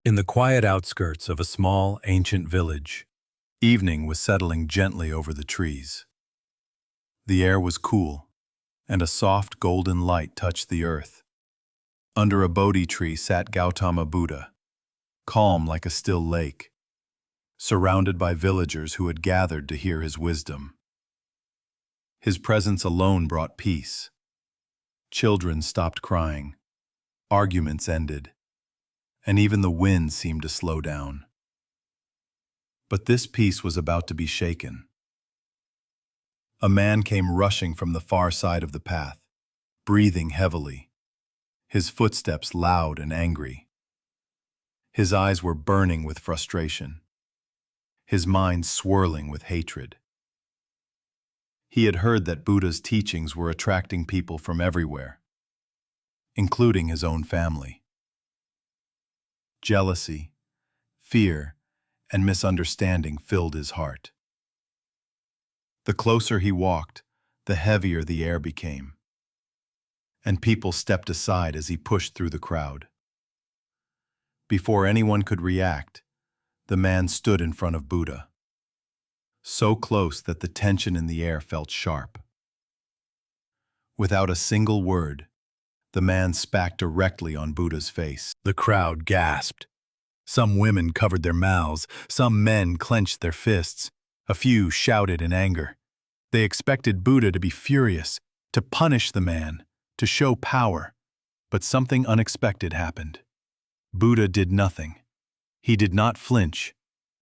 In the quiet outskirts of a small, ancient village, evening was settling gently over the trees. The air was cool, and a soft golden light touched the earth. Under a Bodhi tree sat Gautama Buddha, calm like a still lake, surrounded by villagers who had gathered to hear his wisdom. His presence alone brought peace. Children stopped crying, arguments ended, and even the wind seemed to slow down. But this peace was about to be shaken. A man came rushing from the far side of the path, breathing heavily, his footsteps loud and angry. His eyes were burning with frustration, his mind swirling with hatred. He had heard that Buddha's teachings were attracting people from everywhere, including his own family. Jealousy, fear, and misunderstanding filled his heart. The closer he walked, the heavier the air became, and people stepped aside as he pushed through the crowd. Before anyone could react, the man stood in front of Buddha, so close that the tension in the air felt sharp. Without a single word, the man spat directly on Buddha's face. The crowd gasped. Some women covered their mouths, some men clenched their fists, a few shouted in anger. They expected Buddha to be furious, to punish the man, to show power. But something unexpected happened. Buddha did nothing. He did not flinch.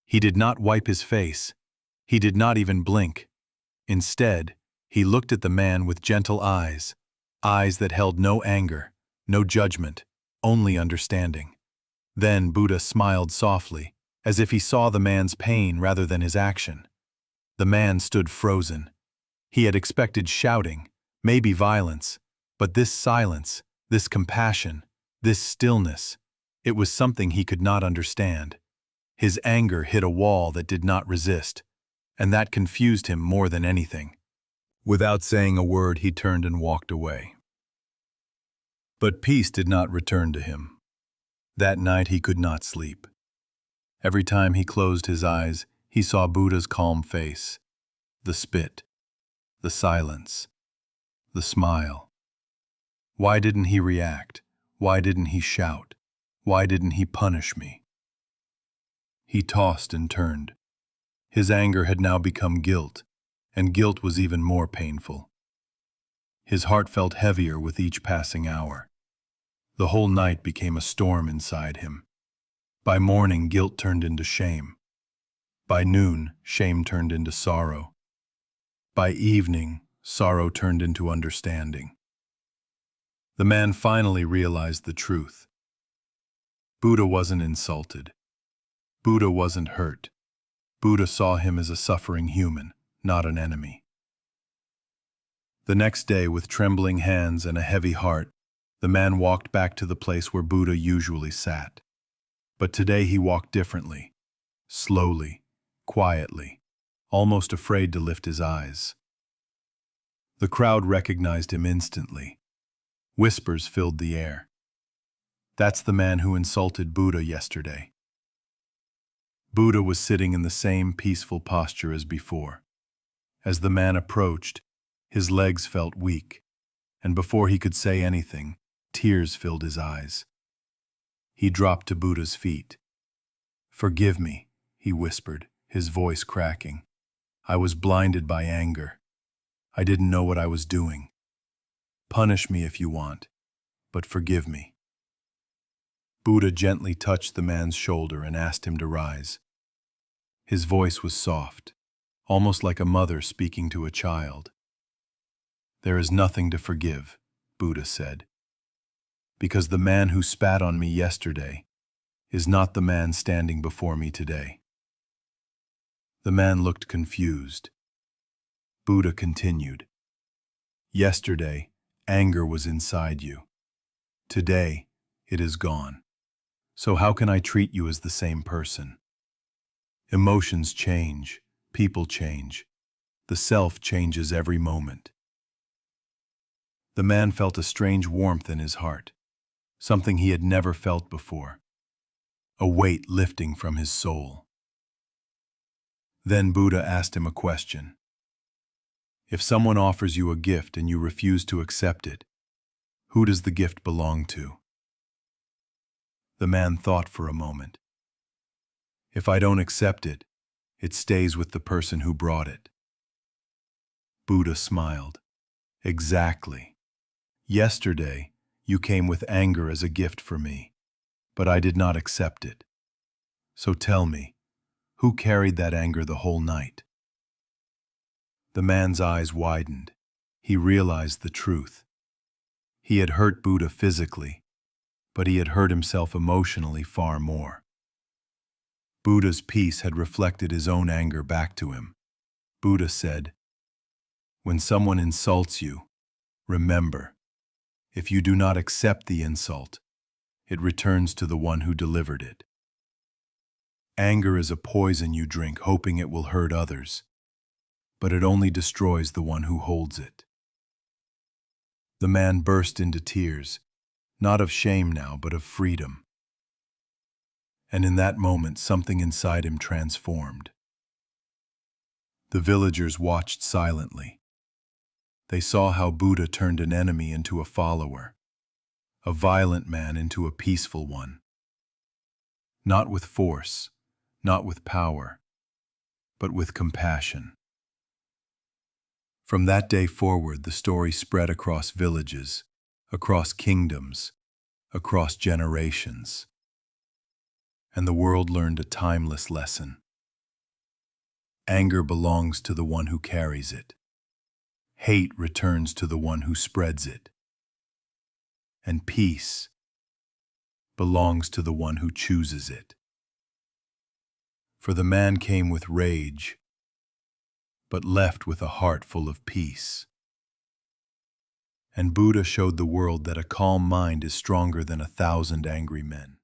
He did not wipe his face. He did not even blink. Instead, he looked at the man with gentle eyes, eyes that held no anger, no judgment, only understanding. Then Buddha smiled softly, as if he saw the man's pain rather than his action. The man stood frozen. He had expected shouting, maybe violence, but this silence, this compassion, this stillness, it was something he could not understand. His anger hit a wall that did not resist, and that confused him more than anything. Without saying a word, he turned and walked away. But peace did not return to him. That night he could not sleep. Every time he closed his eyes, he saw Buddha's calm face, the spit, the silence, the smile. Why didn't he react? Why didn't he shout? Why didn't he punish me? He tossed and turned. His anger had now become guilt, and guilt was even more painful. His heart felt heavier with each passing hour. The whole night became a storm inside him. By morning, guilt turned into shame. By noon, shame turned into sorrow. By evening, sorrow turned into understanding. The man finally realized the truth. Buddha wasn't insulted. Buddha wasn't hurt. Buddha saw him as a suffering human, not an enemy. The next day, with trembling hands and a heavy heart, the man walked back to the place where Buddha usually sat. But today he walked differently, slowly, quietly, almost afraid to lift his eyes. The crowd recognized him instantly. Whispers filled the air. That's the man who insulted Buddha yesterday. Buddha was sitting in the same peaceful posture as before. As the man approached, his legs felt weak, and before he could say anything, tears filled his eyes. He dropped to Buddha's feet. "Forgive me," he whispered, his voice cracking. "I was blinded by anger. I didn't know what I was doing. Punish me if you want, but forgive me." Buddha gently touched the man's shoulder and asked him to rise. His voice was soft, almost like a mother speaking to a child. "There is nothing to forgive," Buddha said, "because the man who spat on me yesterday is not the man standing before me today." The man looked confused. Buddha continued, "Yesterday, anger was inside you. Today, it is gone. So how can I treat you as the same person? Emotions change, people change. The self changes every moment." The man felt a strange warmth in his heart, something he had never felt before. a weight lifting from his soul. Then Buddha asked him a question. If someone offers you a gift and you refuse to accept it, who does the gift belong to? The man thought for a moment. If I don't accept it, it stays with the person who brought it. Buddha smiled. Exactly. Yesterday, you came with anger as a gift for me, but I did not accept it. So tell me, who carried that anger the whole night? The man's eyes widened. He realized the truth. He had hurt Buddha physically, but he had hurt himself emotionally far more. Buddha's peace had reflected his own anger back to him. Buddha said, "When someone insults you, remember, if you do not accept the insult, it returns to the one who delivered it. Anger is a poison you drink hoping it will hurt others, but it only destroys the one who holds it." The man burst into tears, not of shame now, but of freedom. And in that moment, something inside him transformed. The villagers watched silently. They saw how Buddha turned an enemy into a follower, a violent man into a peaceful one. Not with force, not with power, but with compassion. From that day forward, the story spread across villages, across kingdoms, across generations. And the world learned a timeless lesson. Anger belongs to the one who carries it. Hate returns to the one who spreads it. And peace belongs to the one who chooses it. For the man came with rage, but left with a heart full of peace. And Buddha showed the world that a calm mind is stronger than 1,000 angry men.